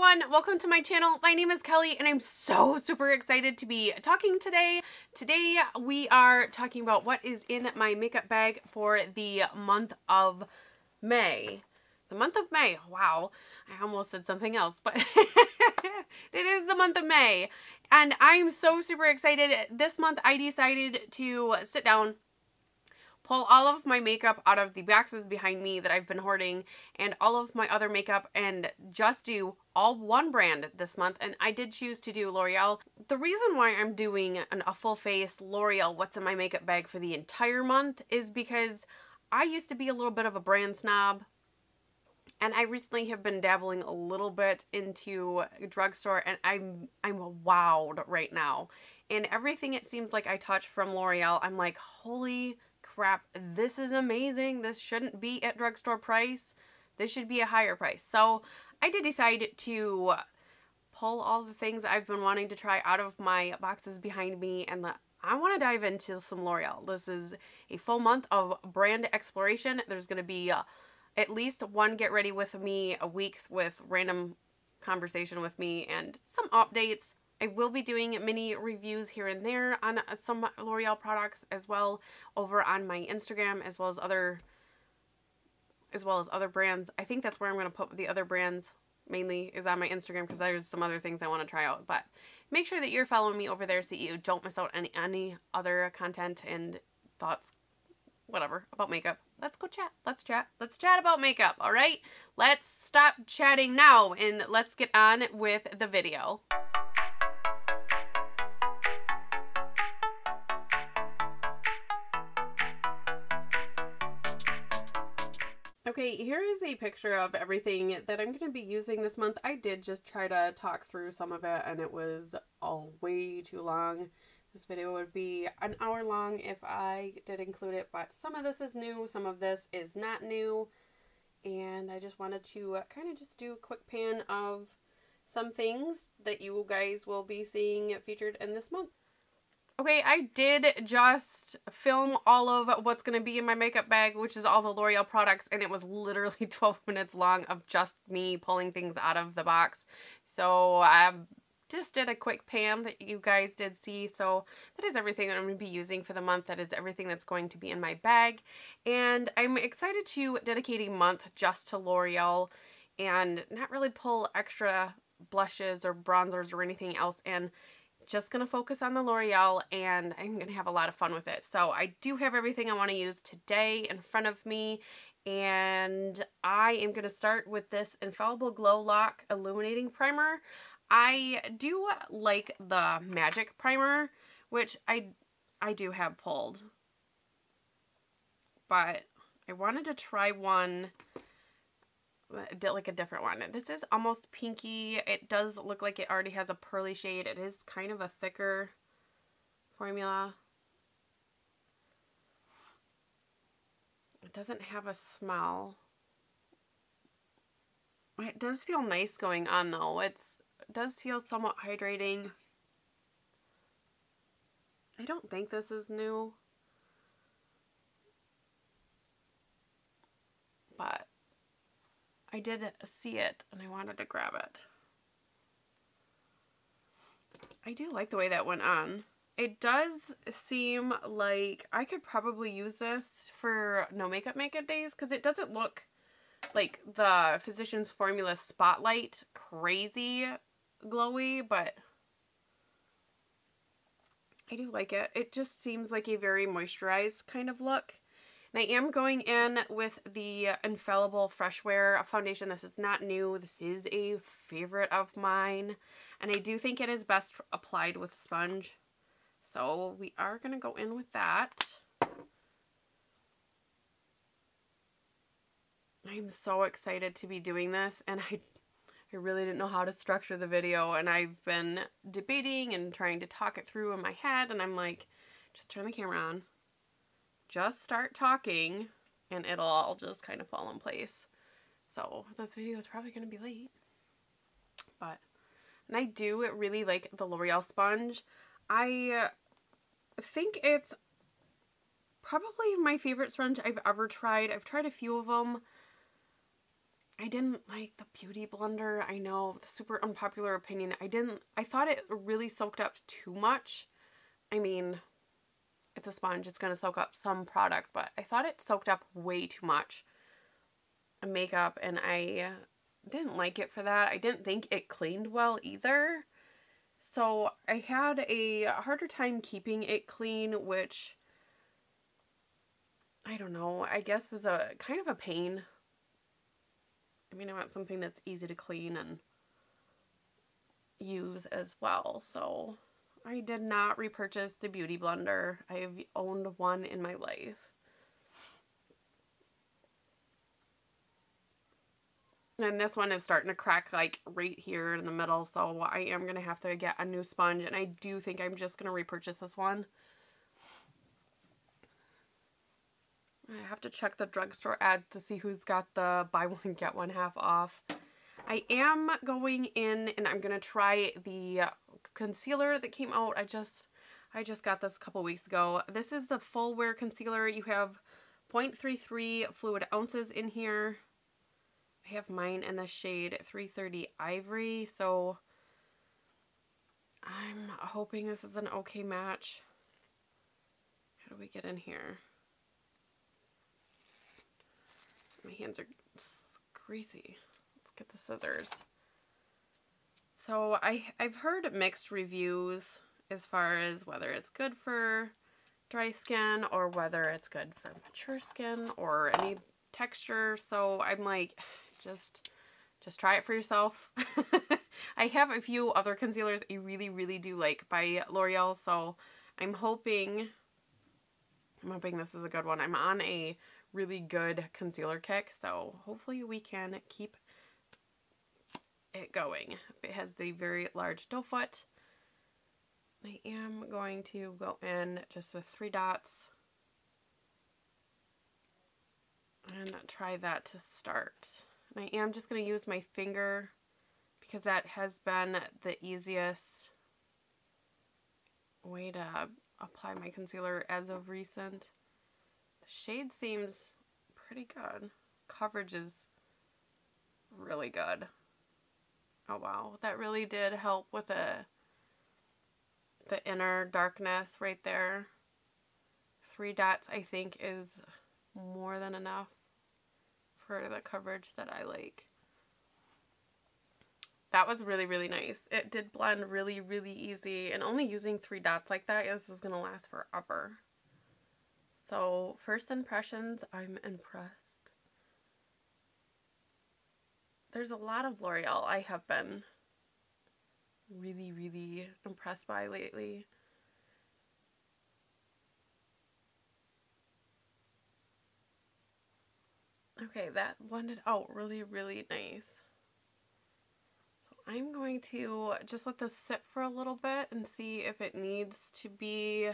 everyone, welcome to my channel. My name is Kelly and I'm so super excited to be talking today. Today we are talking about what is in my makeup bag for the month of May. The month of May, wow, I almost said something else, but it is the month of May and I'm so super excited. This month I decided to sit down, pull all of my makeup out of the boxes behind me that I've been hoarding and all of my other makeup and just do all one brand this month. And I did choose to do L'Oreal. The reason why I'm doing a full face L'Oreal what's in my makeup bag for the entire month is because I used to be a little bit of a brand snob. And I recently have been dabbling a little bit into drugstore and I'm wowed right now. And everything it seems like I touch from L'Oreal, I'm like, holy crap, this is amazing. This shouldn't be at drugstore price. This should be a higher price. So I did decide to pull all the things I've been wanting to try out of my boxes behind me, and I want to dive into some L'Oreal. This is a full month of brand exploration. There's going to be at least one get ready with me a week with random conversation with me and some updates. I will be doing mini reviews here and there on some L'Oreal products as well over on my Instagram, as well as other brands. I think that's where I'm going to put the other brands mainly, is on my Instagram, because there's some other things I want to try out. But make sure that you're following me over there so you don't miss out on any other content and thoughts, whatever, about makeup. Let's go chat. Let's chat. Let's chat about makeup, all right? Let's stop chatting now and let's get on with the video. Okay, here is a picture of everything that I'm going to be using this month. I did just try to talk through some of it and it was all way too long. This video would be an hour long if I did include it, but some of this is new, some of this is not new. And I just wanted to kind of just do a quick pan of some things that you guys will be seeing featured in this month. Okay, I did just film all of what's going to be in my makeup bag, which is all the L'Oreal products, and it was literally 12 minutes long of just me pulling things out of the box. So I just did a quick pan that you guys did see. So that is everything that I'm going to be using for the month. That is everything that's going to be in my bag. And I'm excited to dedicate a month just to L'Oreal and not really pull extra blushes or bronzers or anything else, and just going to focus on the L'Oreal, and I'm going to have a lot of fun with it. So I do have everything I want to use today in front of me, and I am going to start with this Infallible Glow Lock Illuminating Primer. I do like the Magic Primer, which I do have pulled, but I wanted to try one, like a different one. This is almost pinky. It does look like it already has a pearly shade. It is kind of a thicker formula. It doesn't have a smell. It does feel nice going on though. It does feel somewhat hydrating. I don't think this is new, but I did see it and I wanted to grab it. I do like the way that went on. It does seem like I could probably use this for no makeup days, because it doesn't look like the Physicians Formula Spotlight crazy glowy, but I do like it. It just seems like a very moisturized kind of look. And I am going in with the Infallible Fresh Wear foundation. This is not new. This is a favorite of mine. And I do think it is best applied with a sponge. So we are going to go in with that. I'm so excited to be doing this. And I really didn't know how to structure the video. And I've been debating and trying to talk it through in my head. And I'm like, just turn the camera on. Just start talking and it'll all just kind of fall in place. So this video is probably going to be late. And I do really like the L'Oreal sponge. I think it's probably my favorite sponge I've ever tried. I've tried a few of them. I didn't like the Beauty Blender. I know, the super unpopular opinion. I thought it really soaked up too much. I mean, it's a sponge, it's going to soak up some product, but I thought it soaked up way too much makeup, and I didn't like it for that. I didn't think it cleaned well either. So I had a harder time keeping it clean, which, I don't know, I guess is a kind of a pain. I mean, I want something that's easy to clean and use as well. So I did not repurchase the Beauty Blender. I have owned one in my life. And this one is starting to crack like right here in the middle, so I am going to have to get a new sponge, and I do think I'm just going to repurchase this one. I have to check the drugstore ad to see who's got the buy one get one half off. I am going in and I'm going to try the concealer that came out. I just got this a couple weeks ago. This is the Full Wear Concealer. You have 0.33 fluid ounces in here. I have mine in the shade 330 Ivory, so I'm hoping this is an okay match. How do we get in here? My hands are greasy. Let's get the scissors. So I've heard mixed reviews as far as whether it's good for dry skin or whether it's good for mature skin or any texture. So I'm like, just try it for yourself. I have a few other concealers I really do like by L'Oreal, so I'm hoping this is a good one. I'm on a really good concealer kick, so hopefully we can keep it going. It has the very large doe foot. I am going to go in just with 3 dots and try that to start. And I am just going to use my finger because that has been the easiest way to apply my concealer as of recent. The shade seems pretty good. Coverage is really good. Oh wow, that really did help with the inner darkness right there. 3 dots I think is more than enough for the coverage that I like. That was really nice. It did blend really easy, and only using 3 dots like that, this is going to last forever. So first impressions, I'm impressed. There's a lot of L'Oreal I have been really impressed by lately. Okay, that blended out really nice. So I'm going to just let this sit for a little bit and see if it needs to be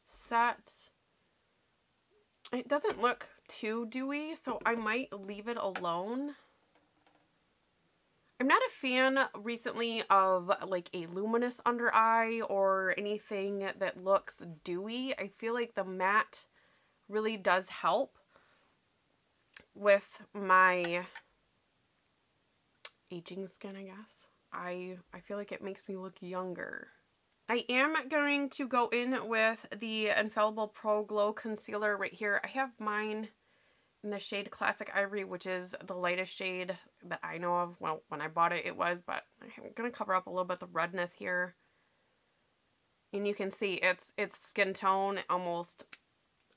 set. It doesn't look too dewy, so I might leave it alone. I'm not a fan recently of like a luminous under eye or anything that looks dewy. I feel like the matte really does help with my aging skin, I guess. I feel like it makes me look younger. I am going to go in with the Infallible Pro Glow Concealer right here. I have mine in the shade Classic Ivory, which is the lightest shade that I know of. Well, when I bought it, it was, but I'm going to cover up a little bit the redness here. And you can see its skin tone almost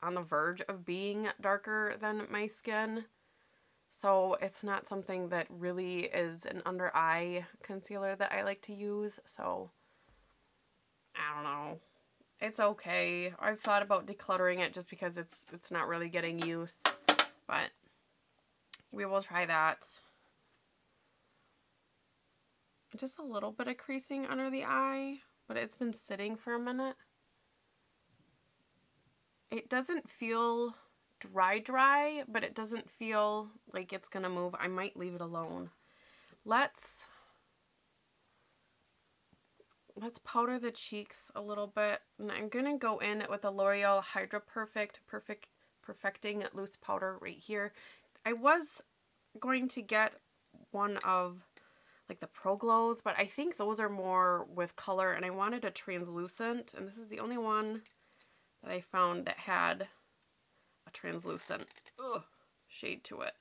on the verge of being darker than my skin. So it's not something that really is an under eye concealer that I like to use. So I don't know. It's okay. I've thought about decluttering it just because it's not really getting used. But we will try that. Just a little bit of creasing under the eye, but it's been sitting for a minute. It doesn't feel dry, but it doesn't feel like it's gonna move. I might leave it alone. Let's powder the cheeks a little bit, and I'm gonna go in with the L'Oreal Hydra Perfecting Loose Powder right here. I was going to get one of like the Pro Glows, but I think those are more with color, and I wanted a translucent, and this is the only one that I found that had a translucent shade to it.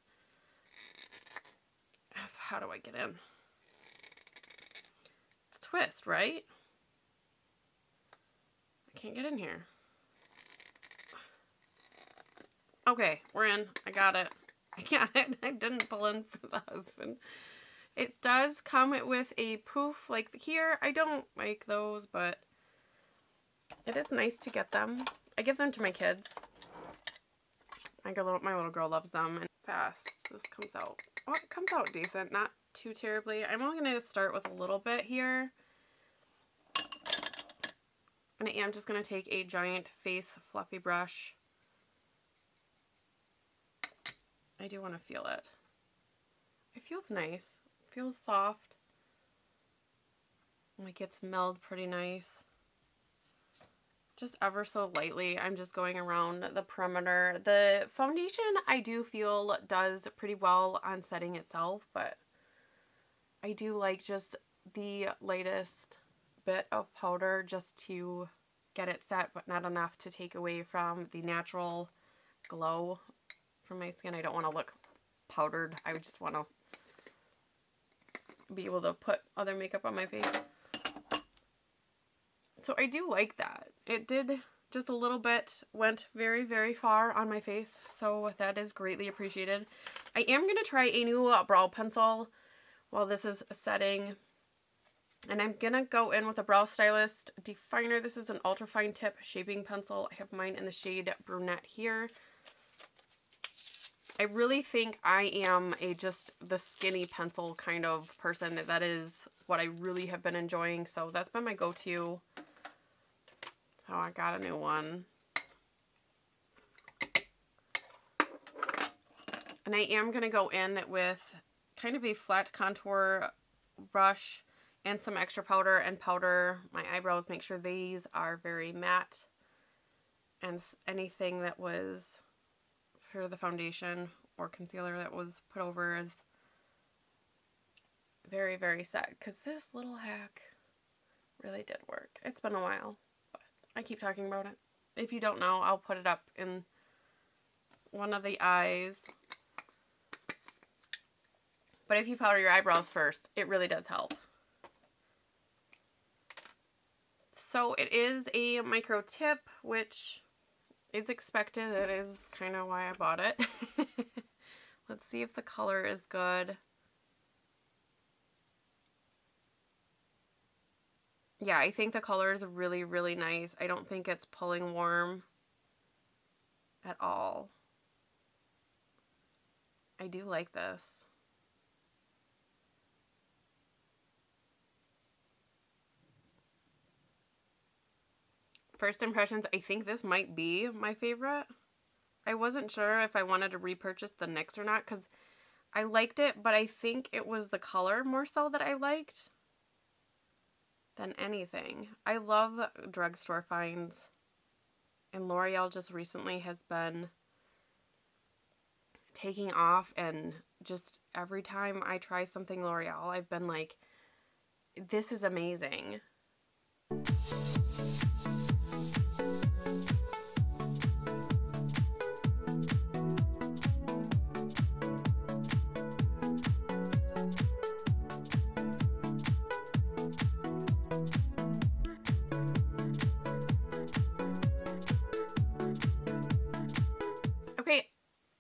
How do I get in? It's a twist, right? I can't get in here. Okay, we're in. I got it. I got it. I didn't pull in for the husband. It does come with a poof like here. I don't like those, but it is nice to get them. I give them to my kids. My little girl loves them. And fast, this comes out. Oh, it comes out decent. Not too terribly. I'm only going to start with a little bit here. And I am just going to take a giant face fluffy brush. I do want to feel it. It feels nice. It feels soft. Like it's milled pretty nice. Just ever so lightly. I'm just going around the perimeter. The foundation I do feel does pretty well on setting itself, but I do like just the lightest bit of powder just to get it set, but not enough to take away from the natural glow from my skin. I don't want to look powdered. I would just want to be able to put other makeup on my face. So I do like that. It did just a little bit, went very, very far on my face. So that is greatly appreciated. I am going to try a new brow pencil while this is setting. And I'm going to go in with a Brow Stylist Definer. This is an ultra fine tip shaping pencil. I have mine in the shade Brunette here. I really think I am just the skinny pencil kind of person. That is what I really have been enjoying. So that's been my go-to. Oh, I got a new one. And I am going to go in with kind of a flat contour brush and some extra powder and powder my eyebrows. Make sure these are very matte. And anything that was for the foundation or concealer that was put over is very, very set. Because this little hack really did work. It's been a while. I keep talking about it. If you don't know, I'll put it up in one of the eyes. But if you powder your eyebrows first, it really does help. So it is a micro tip, which is expected. That is kind of why I bought it. Let's see if the color is good. Yeah, I think the color is really, really nice. I don't think it's pulling warm at all. I do like this. First impressions, I think this might be my favorite. I wasn't sure if I wanted to repurchase the NYX or not because I liked it, but I think it was the color more so that I liked than anything. I love drugstore finds, and L'Oreal just recently has been taking off, and just every time I try something L'Oreal, I've been like, this is amazing. Okay,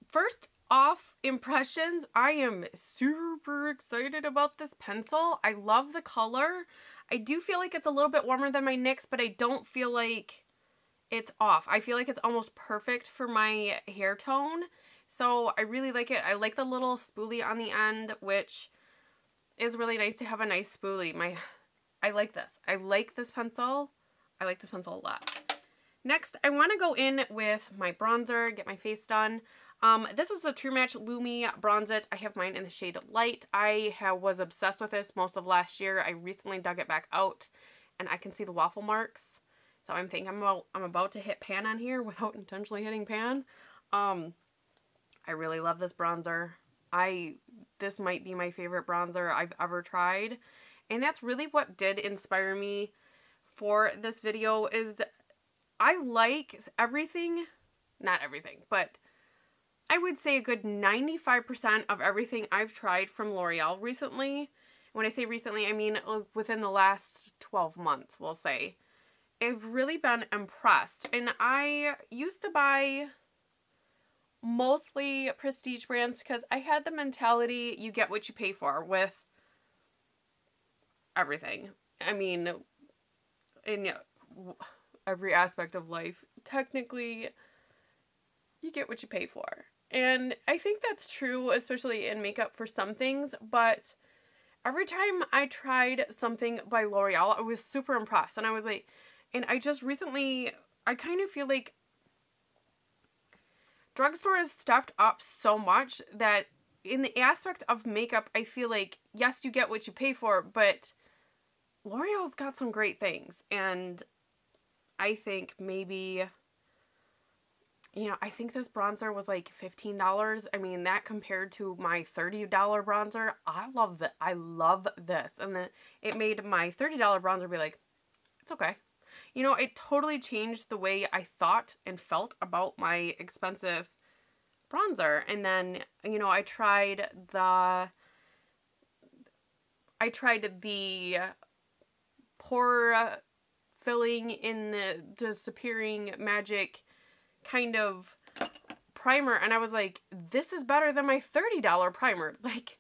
first off impressions, I am super excited about this pencil. I love the color. I do feel like it's a little bit warmer than my NYX, but I don't feel like it's off. I feel like it's almost perfect for my hair tone. So I really like it. I like the little spoolie on the end, which is really nice to have a nice spoolie. I like this. I like this pencil. I like this pencil a lot. Next, I want to go in with my bronzer, get my face done. This is the True Match Lumi Bronze It. I have mine in the shade Light. I was obsessed with this most of last year. I recently dug it back out, and I can see the waffle marks. So I'm thinking I'm about to hit pan on here without intentionally hitting pan. I really love this bronzer. this might be my favorite bronzer I've ever tried. And that's really what did inspire me for this video, is I like everything, not everything, but I would say a good 95% of everything I've tried from L'Oreal recently. When I say recently, I mean within the last 12 months, we'll say. I've really been impressed. And I used to buy mostly prestige brands because I had the mentality you get what you pay for with everything. I mean, in every aspect of life, technically, you get what you pay for. And I think that's true, especially in makeup for some things, but every time I tried something by L'Oreal, I was super impressed. And I was like, and I just recently, I kind of feel like drugstore has stepped up so much that in the aspect of makeup, I feel like, yes, you get what you pay for, but L'Oreal's got some great things. And I think maybe, you know, I think this bronzer was like $15. I mean, that compared to my $30 bronzer, I love that. I love this. And then it made my $30 bronzer be like, it's okay. You know, it totally changed the way I thought and felt about my expensive bronzer. And then, you know, I tried the pore filling in the disappearing magic kind of primer, and I was like, this is better than my $30 primer. Like,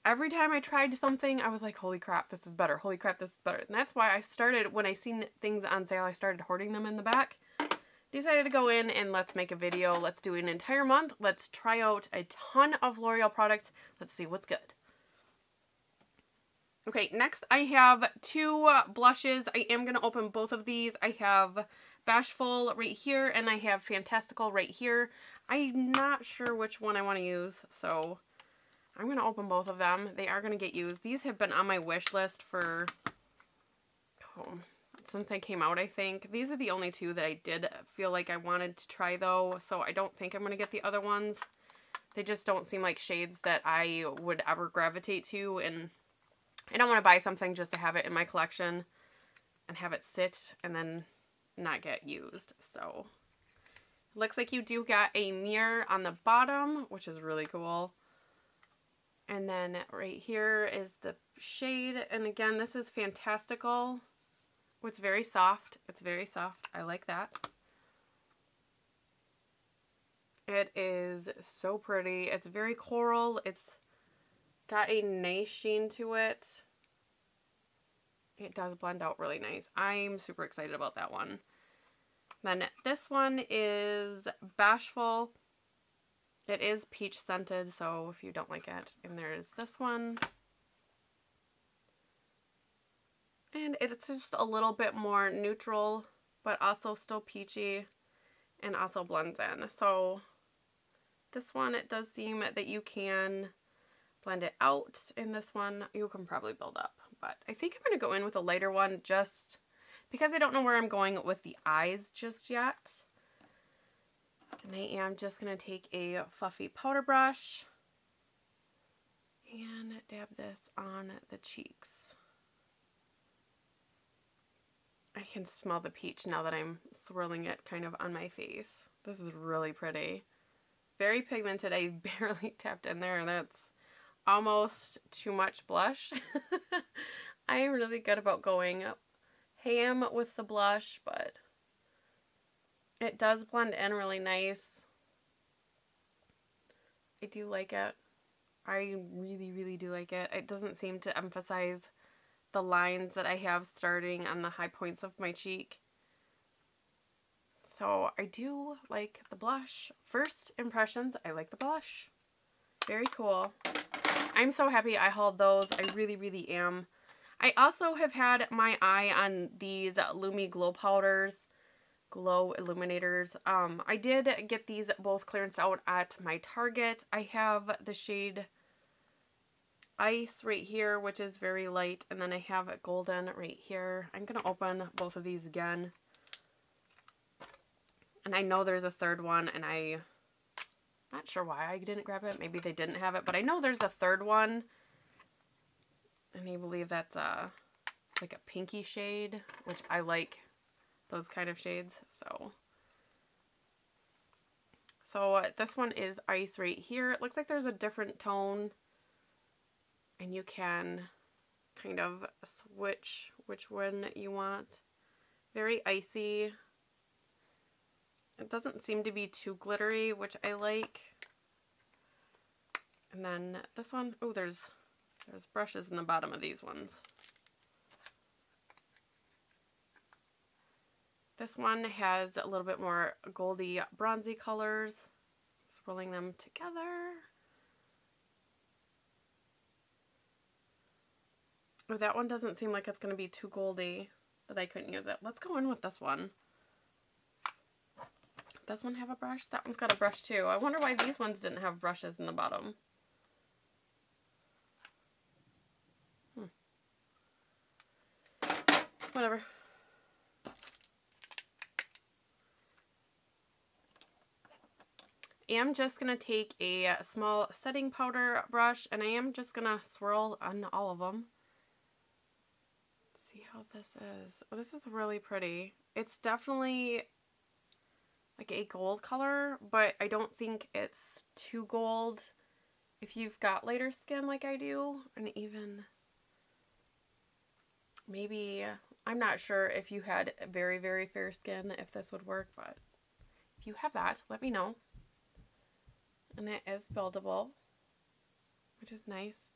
every time I tried something, I was like, holy crap, this is better. Holy crap, this is better. And that's why I started, when I seen things on sale, I started hoarding them in the back. Decided to go in and let's make a video. Let's do an entire month. Let's try out a ton of L'Oreal products. Let's see what's good. Okay, next I have two blushes. I am going to open both of these. I have Bashful right here, and I have Fantastical right here. I'm not sure which one I want to use, so I'm going to open both of them. They are going to get used. These have been on my wish list for, since they came out, I think. These are the only two that I did feel like I wanted to try, though, so I don't think I'm going to get the other ones. They just don't seem like shades that I would ever gravitate to, and I don't want to buy something just to have it in my collection and have it sit and then not get used. So, looks like you do get a mirror on the bottom, which is really cool. And then right here is the shade. And again, this is Fantastical. It's very soft. It's very soft. I like that. It is so pretty. It's very coral. It's got a nice sheen to it. It does blend out really nice. I'm super excited about that one. Then this one is Bashful. It is peach scented, so if you don't like it. And there's this one. And it's just a little bit more neutral, but also still peachy and also blends in. So this one, it does seem that you can blend it out. In this one, you can probably build up. But I think I'm going to go in with a lighter one just because I don't know where I'm going with the eyes just yet. And I am just going to take a fluffy powder brush and dab this on the cheeks. I can smell the peach now that I'm swirling it kind of on my face. This is really pretty. Very pigmented. I barely tapped in there, and that's almost too much blush. I am really good about going ham with the blush, but it does blend in really nice. I do like it. I really, really do like it. It doesn't seem to emphasize the lines that I have starting on the high points of my cheek. So I do like the blush. First impressions, I like the blush. Very cool. I'm so happy I hauled those. I really, really am. I also have had my eye on these Lumi glow powders, glow illuminators. I did get these both clearance out at my Target. I have the shade Ice right here, which is very light, and then I have a golden right here. I'm going to open both of these again. And I know there's a third one, and I Not sure why I didn't grab it. Maybe they didn't have it, but I know there's a third one. And I believe that's like a pinky shade, which I like those kind of shades. So this one is Ice right here. It looks like there's a different tone, and you can kind of switch which one you want. Very icy. It doesn't seem to be too glittery, which I like. And then this one, oh, there's brushes in the bottom of these ones. This one has a little bit more goldy, bronzy colors. Swirling them together. Oh, that one doesn't seem like it's going to be too goldy that I couldn't use it. Let's go in with this one. Does one have a brush? That one's got a brush too. I wonder why these ones didn't have brushes in the bottom. Whatever. I am just going to take a small setting powder brush, and I am just going to swirl on all of them. Let's see how this is. Oh, this is really pretty. It's definitely like a gold color, but I don't think it's too gold if you've got lighter skin like I do. And even maybe, I'm not sure if you had very, very fair skin if this would work, but if you have that, let me know. And it is buildable, which is nice.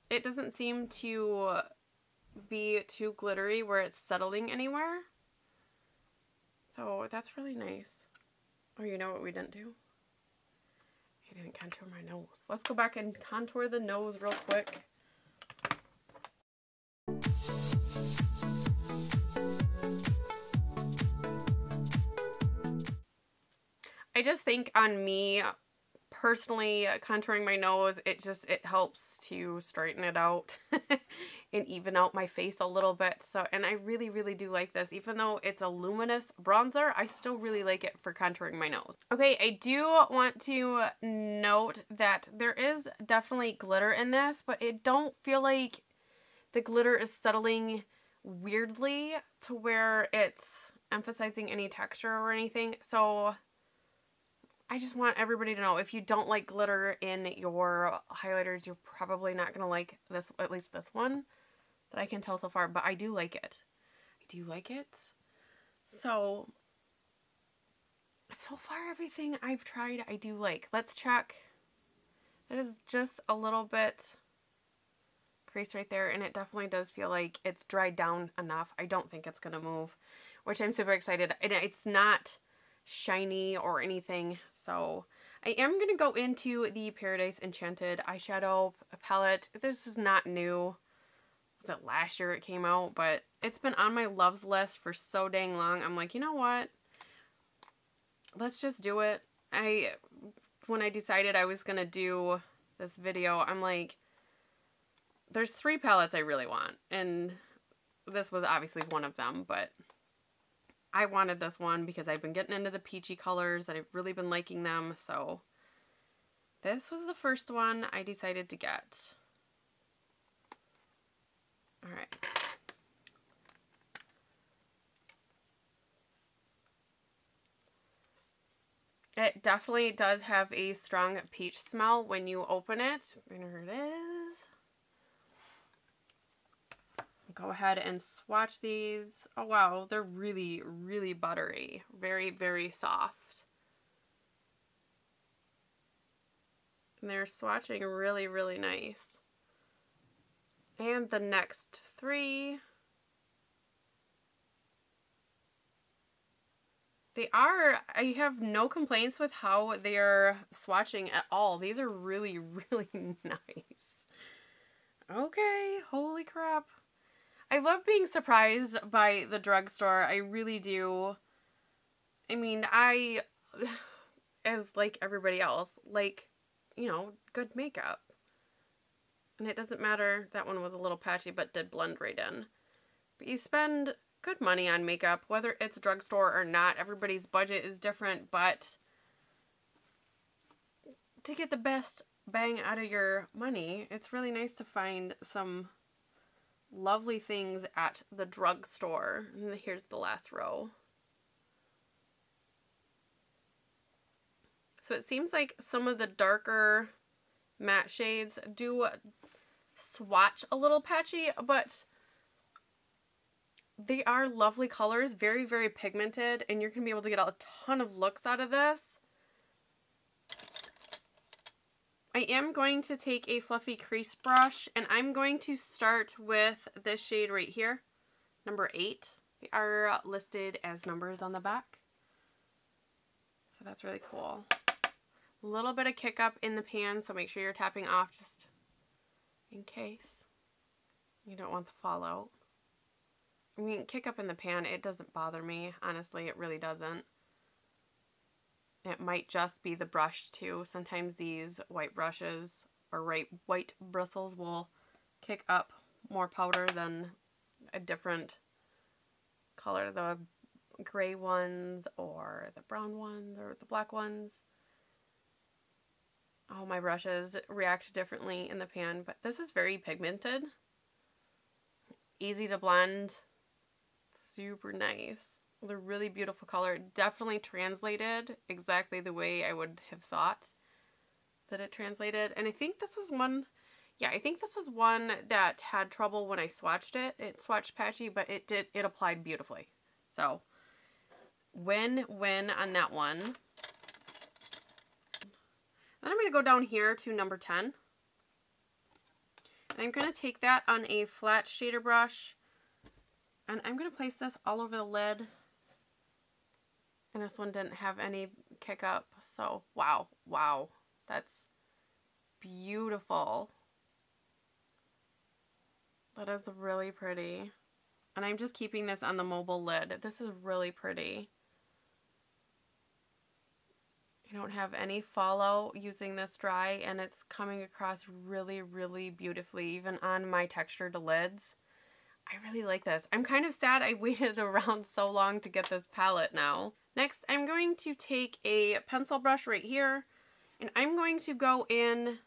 It doesn't seem to be too glittery where it's settling anywhere. So that's really nice. Oh, you know what we didn't do? I didn't contour my nose. Let's go back and contour the nose real quick. I just think on me, personally, contouring my nose, it helps to straighten it out and even out my face a little bit. So, and I really, really do like this. Even though it's a luminous bronzer, I still really like it for contouring my nose. Okay, I do want to note that there is definitely glitter in this, but I don't feel like the glitter is settling weirdly to where it's emphasizing any texture or anything. So I just want everybody to know, if you don't like glitter in your highlighters, you're probably not going to like this, at least this one, that I can tell so far, but I do like it. I do like it. So far everything I've tried, I do like. Let's check. It is just a little bit crease right there, and it definitely does feel like it's dried down enough. I don't think it's going to move, which I'm super excited. And it's not shiny or anything, so I am going to go into the Paradise Enchanted eyeshadow palette. This is not new. Was it last year it came out? But it's been on my loves list for so dang long. I'm like, you know what? Let's just do it. When I decided I was going to do this video, I'm like, there's 3 palettes I really want, and this was obviously one of them, but I wanted this one because I've been getting into the peachy colors and I've really been liking them, so this was the first one I decided to get. Alright. It definitely does have a strong peach smell when you open it. There it is. Go ahead and swatch these. Oh wow, they're really, really buttery. Very, very soft. And they're swatching really, really nice. And the next 3. I have no complaints with how they are swatching at all. These are really, really nice. Okay, holy crap. I love being surprised by the drugstore. I really do. I mean, as like everybody else, like, you know, good makeup. And it doesn't matter. That one was a little patchy, but did blend right in. But you spend good money on makeup, whether it's drugstore or not. Everybody's budget is different, but to get the best bang out of your money, it's really nice to find some lovely things at the drugstore. And here's the last row. So it seems like some of the darker matte shades do swatch a little patchy, but they are lovely colors, very, very pigmented, and you're going to be able to get a ton of looks out of this. I am going to take a fluffy crease brush, and I'm going to start with this shade right here, number 8. They are listed as numbers on the back. So that's really cool. A little bit of kick up in the pan, so make sure you're tapping off just in case you don't want the fallout. I mean, kick up in the pan, it doesn't bother me. Honestly, it really doesn't. It might just be the brush too. Sometimes these white brushes or white bristles will kick up more powder than a different color. The gray ones or the brown ones or the black ones. All my brushes react differently in the pan, but this is very pigmented. Easy to blend. Super nice. They're really beautiful color. Definitely translated exactly the way I would have thought that it translated. And I think this was one, yeah, I think this was one that had trouble when I swatched it. It swatched patchy, but it applied beautifully. So, win on that one. Then I'm going to go down here to number 10. And I'm going to take that on a flat shader brush. And I'm going to place this all over the lid. And this one didn't have any kick up. So, wow. Wow. That's beautiful. That is really pretty. And I'm just keeping this on the mobile lid. This is really pretty. I don't have any fallout using this dry, and it's coming across really, really beautifully, even on my textured lids. I really like this. I'm kind of sad I waited around so long to get this palette now. Next, I'm going to take a pencil brush right here, and I'm going to go in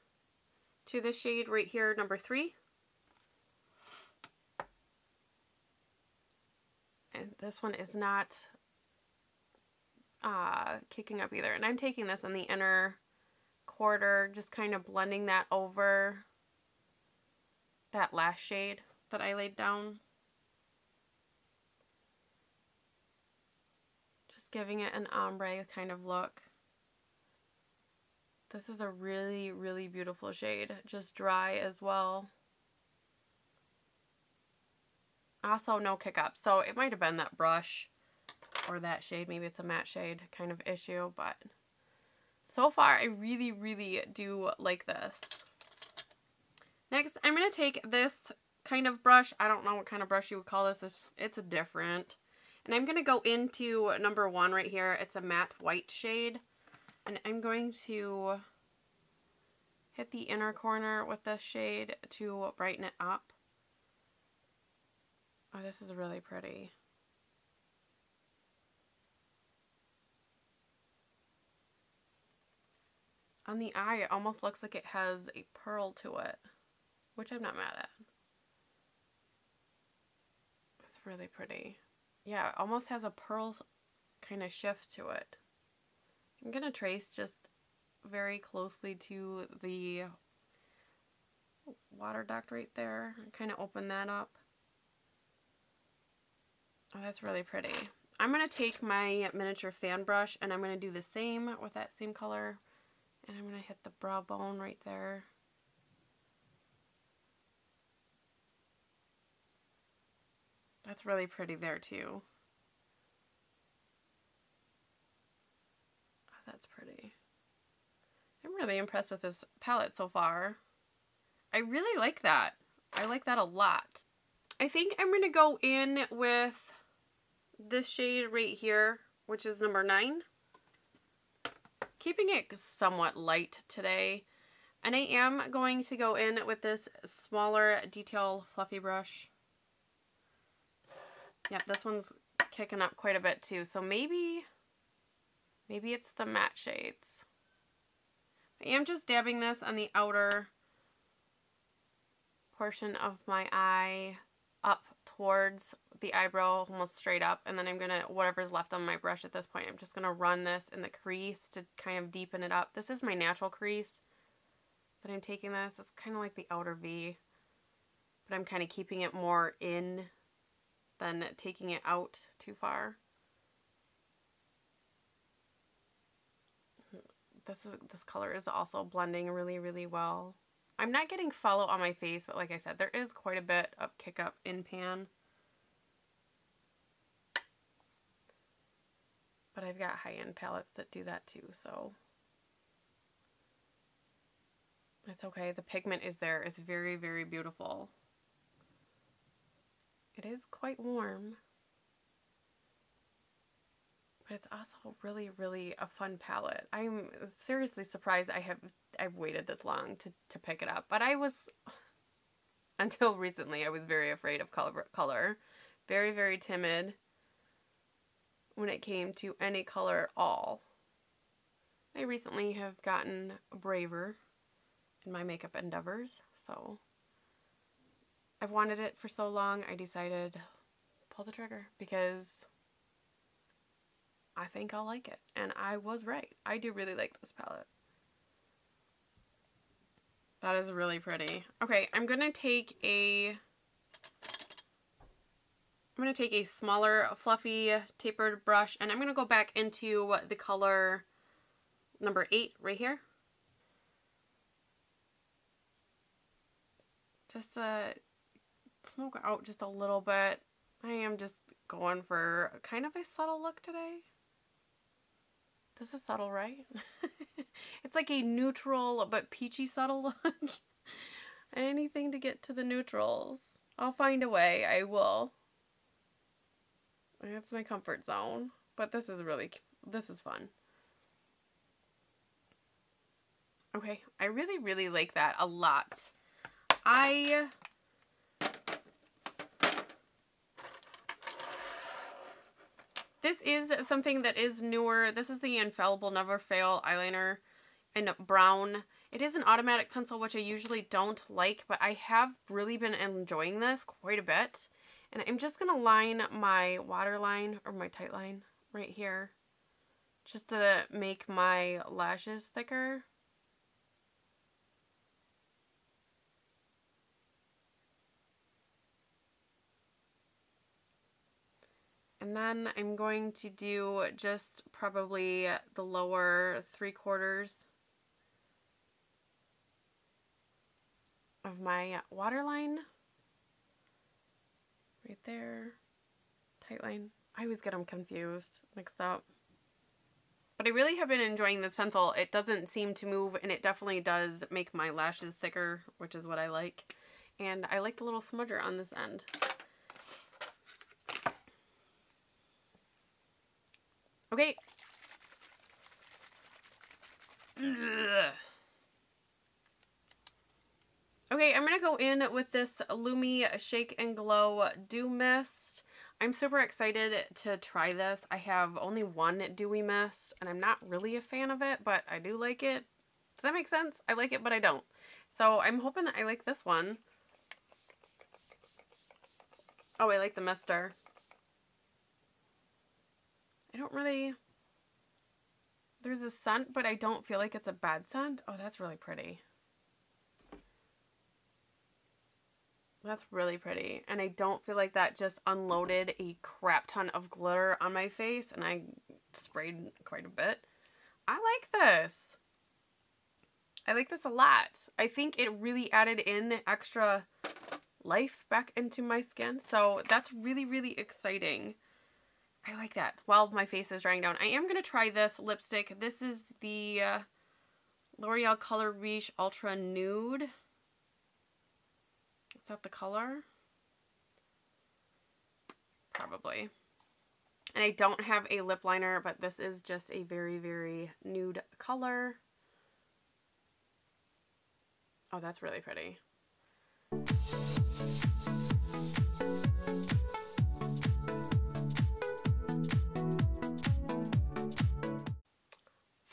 to the shade right here, number 3. And this one is not kicking up either. And I'm taking this on the inner quarter, just kind of blending that over that last shade that I laid down. Just giving it an ombre kind of look. This is a really, really beautiful shade. Just dry as well. Also no kick up. So it might have been that brush or that shade. Maybe it's a matte shade kind of issue, but so far I really, really do like this. Next, I'm going to take this kind of brush. I don't know what kind of brush you would call this. It's different. And I'm going to go into number 1 right here. It's a matte white shade. And I'm going to hit the inner corner with this shade to brighten it up. Oh, this is really pretty. On the eye, it almost looks like it has a pearl to it, which I'm not mad at. It's really pretty. Yeah, it almost has a pearl kind of shift to it. I'm going to trace just very closely to the water duct right there and kind of open that up. Oh, that's really pretty. I'm going to take my miniature fan brush and I'm going to do the same with that same color. And I'm going to hit the brow bone right there. That's really pretty there too. Oh, that's pretty. I'm really impressed with this palette so far. I really like that. I like that a lot. I think I'm going to go in with this shade right here, which is number 9. Keeping it somewhat light today. And I am going to go in with this smaller detail fluffy brush. Yep, this one's kicking up quite a bit too. So maybe it's the matte shades. I am just dabbing this on the outer portion of my eye up towards the eyebrow, almost straight up, and then I'm gonna, whatever's left on my brush at this point, I'm just gonna run this in the crease to kind of deepen it up. This is my natural crease that I'm taking this. It's kind of like the outer V, but I'm kind of keeping it more in than taking it out too far. This color is also blending really, really well. I'm not getting follow on my face, but like I said, there is quite a bit of kick up in pan. But I've got high-end palettes that do that too, so it's okay. The pigment is there. It's very, very beautiful. It is quite warm, but it's also really, really a fun palette. I'm seriously surprised I've waited this long to pick it up. But I was, until recently, I was very afraid of color. Very, very timid when it came to any color at all. I recently have gotten braver in my makeup endeavors, so I've wanted it for so long, I decided pull the trigger because I think I'll like it. And I was right. I do really like this palette. That is really pretty. Okay, I'm gonna take a smaller, fluffy, tapered brush, and I'm gonna go back into the color number 8 right here. Just to smoke out just a little bit. I am just going for kind of a subtle look today. This is subtle, right? It's like a neutral but peachy subtle look. Anything to get to the neutrals. I'll find a way. I will. That's my comfort zone. But this is fun. Okay, I really, really like that a lot. This is something that is newer. This is the Infallible Never Fail eyeliner in brown. It is an automatic pencil, which I usually don't like, but I have really been enjoying this quite a bit. And I'm just going to line my waterline, or my tight line, right here, just to make my lashes thicker. And then I'm going to do just probably the lower 3/4 of my waterline. Right there. Tight line. I always get them confused, mixed up. But I really have been enjoying this pencil. It doesn't seem to move, and it definitely does make my lashes thicker, which is what I like. And I like the little smudger on this end. Okay. Ugh. Okay, I'm going to go in with this Lumi Shake and Glow Dew Mist. I'm super excited to try this. I have only one dewy mist, and I'm not really a fan of it, but I do like it. Does that make sense? I like it, but I don't. So I'm hoping that I like this one. Oh, I like the mister. I don't really... There's a scent, but I don't feel like it's a bad scent. Oh, that's really pretty. That's really pretty. And I don't feel like that just unloaded a crap ton of glitter on my face, and I sprayed quite a bit. I like this. I like this a lot. I think it really added in extra life back into my skin. So that's really, really exciting. I like that. While my face is drying down, I am going to try this lipstick. This is the L'Oreal Color Riche Ultra Nude. Is that the color? Probably. And I don't have a lip liner, but this is just a very, very nude color. Oh, that's really pretty.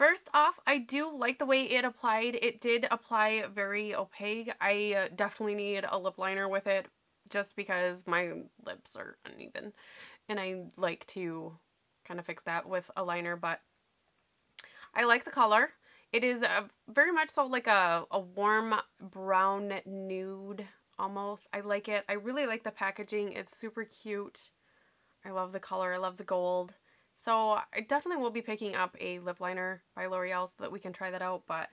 First off, I do like the way it applied. It did apply very opaque. I definitely need a lip liner with it just because my lips are uneven. And I like to kind of fix that with a liner, but I like the color. It is very much so like a warm brown nude almost. I like it. I really like the packaging. It's super cute. I love the color. I love the gold. So I definitely will be picking up a lip liner by L'Oreal so that we can try that out, but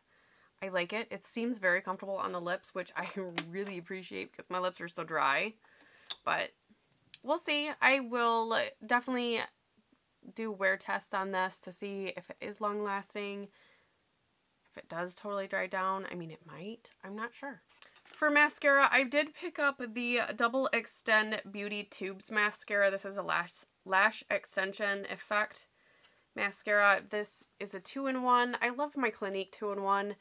I like it. It seems very comfortable on the lips, which I really appreciate because my lips are so dry, but we'll see. I will definitely do wear test on this to see if it is long lasting. If it does totally dry down, I mean, it might. I'm not sure. For mascara, I did pick up the Double Extend Beauty Tubes mascara. This is a lash extension effect mascara. This is a 2-in-1. I love my Clinique 2-in-1.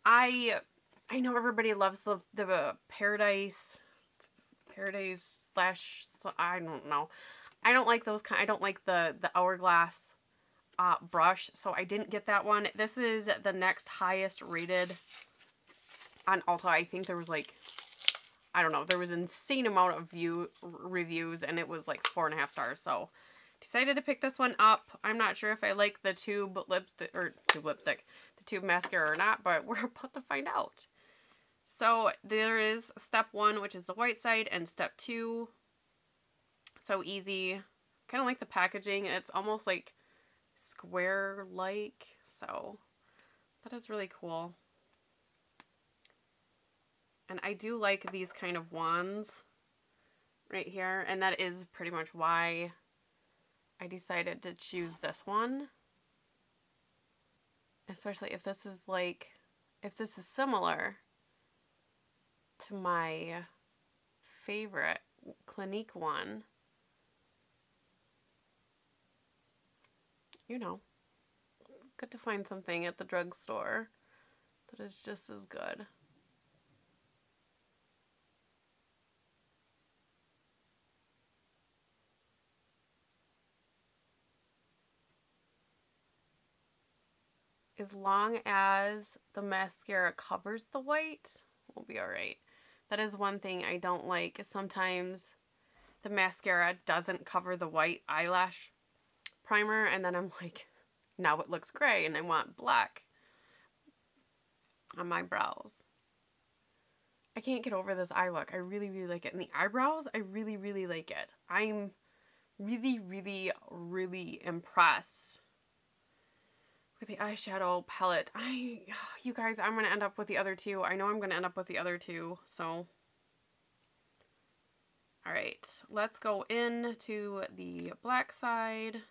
I know everybody loves the Paradise lash. I don't know. I don't like those kind. I don't like the Hourglass brush, so I didn't get that one. This is the next highest rated on Ulta. I think there was like, I don't know, there was an insane amount of reviews, and it was like 4.5 stars. So decided to pick this one up. I'm not sure if I like the tube mascara or not, but we're about to find out. So there is step 1, which is the white side, and step 2. So easy. Kind of like the packaging. It's almost like square-like. So that is really cool. And I do like these kind of wands right here. And that is pretty much why I decided to choose this one. Especially if this is like, if this is similar to my favorite Clinique one. You know, good to find something at the drugstore that is just as good. As long as the mascara covers the white, we'll be alright. That is one thing I don't like, is sometimes the mascara doesn't cover the white eyelash primer, and then I'm like, now it looks gray and I want black on my brows. I can't get over this eye look. I really, really like it. And the eyebrows, I really, really like it. I'm really, really, really impressed with the eyeshadow palette. You guys, I'm going to end up with the other two. I know I'm going to end up with the other two, so. Alright, let's go into the black side.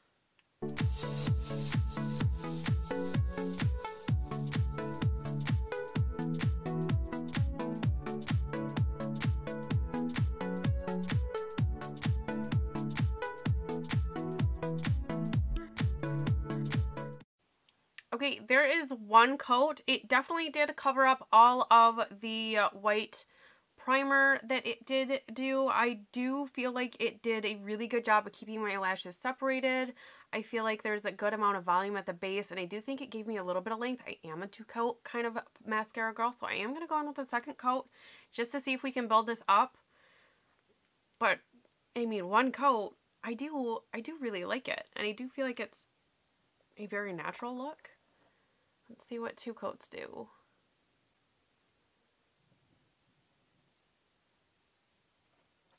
Okay, there is one coat. It definitely did cover up all of the white primer that it did do. I do feel like it did a really good job of keeping my lashes separated. I feel like there's a good amount of volume at the base, and I do think it gave me a little bit of length. I am a 2-coat kind of mascara girl, so I am going to go in with a second coat just to see if we can build this up. But, I mean, one coat, I do really like it, and I do feel like it's a very natural look. Let's see what 2 coats do.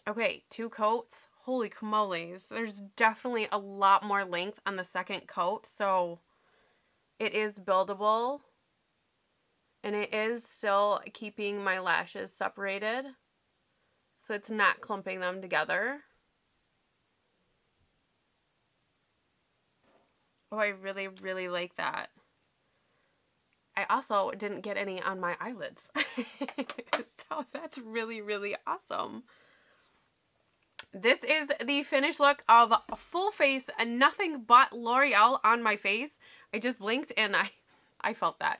Okay, 2 coats. Holy camoles. There's definitely a lot more length on the second coat, so it is buildable. And it is still keeping my lashes separated, so it's not clumping them together. Oh, I really, really like that. I also didn't get any on my eyelids. So that's really, really awesome. This is the finished look of full face and nothing but L'Oreal on my face. I just blinked and I felt that.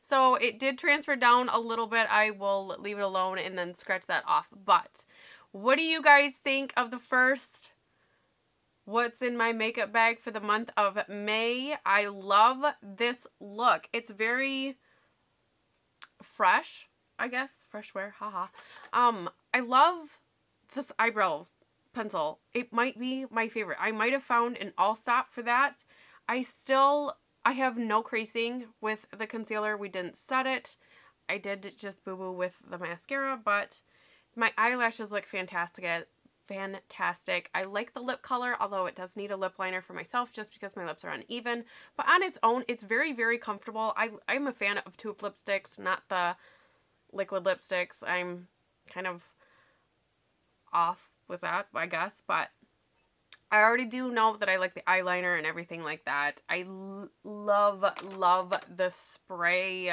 So it did transfer down a little bit. I will leave it alone and then scratch that off. But what do you guys think of the first what's in my makeup bag for the month of May. I love this look. It's very fresh, I guess. Fresh wear, haha. I love this eyebrow pencil. It might be my favorite. I might have found an all stop for that. I have no creasing with the concealer. We didn't set it. I did just boo-boo with the mascara, but my eyelashes look fantastic. I like the lip color, although it does need a lip liner for myself just because my lips are uneven. But on its own, it's very, very comfortable. I'm a fan of tube lipsticks, not the liquid lipsticks. I'm kind of off with that, I guess, but I already do know that I like the eyeliner and everything like that. I love the spray.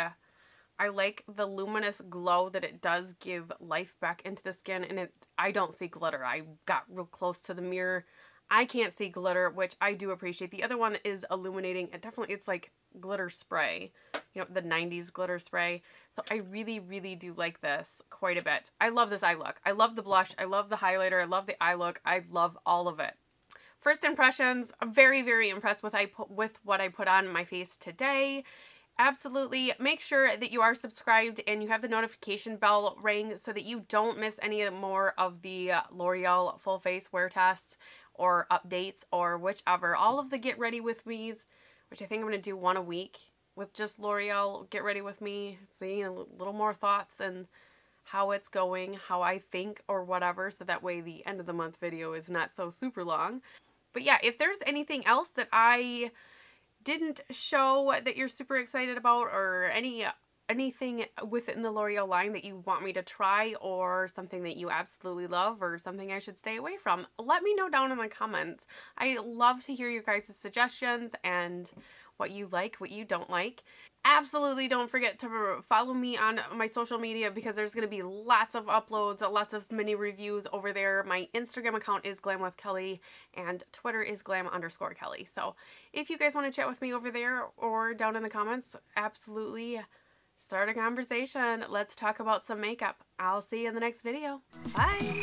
I like the luminous glow that it does give life back into the skin, and I don't see glitter. I got real close to the mirror. I can't see glitter, which I do appreciate. The other one is Illuminating. It's like glitter spray. You know, the 90s glitter spray. So I really, really do like this quite a bit. I love this eye look. I love the blush. I love the highlighter. I love the eye look. I love all of it. First impressions, I'm very, very impressed with what I put on my face today. Absolutely. Make sure that you are subscribed and you have the notification bell ring so that you don't miss any more of the L'Oreal full face wear tests or updates or whichever. All of the get ready with me's, which I think I'm going to do one a week with just L'Oreal get ready with me. See a little more thoughts and how it's going, how I think or whatever, so that way the end of the month video is not so super long. But yeah, if there's anything else that I didn't show that you're super excited about, or anything within the L'Oreal line that you want me to try, or something that you absolutely love, or something I should stay away from, let me know down in the comments. I love to hear your guys' suggestions and what you like, what you don't like. Absolutely don't forget to follow me on my social media because there's going to be lots of uploads, lots of mini reviews over there. My Instagram account is glamwithkelly and Twitter is glam_Kelly. So if you guys want to chat with me over there or down in the comments, absolutely start a conversation. Let's talk about some makeup. I'll see you in the next video. Bye!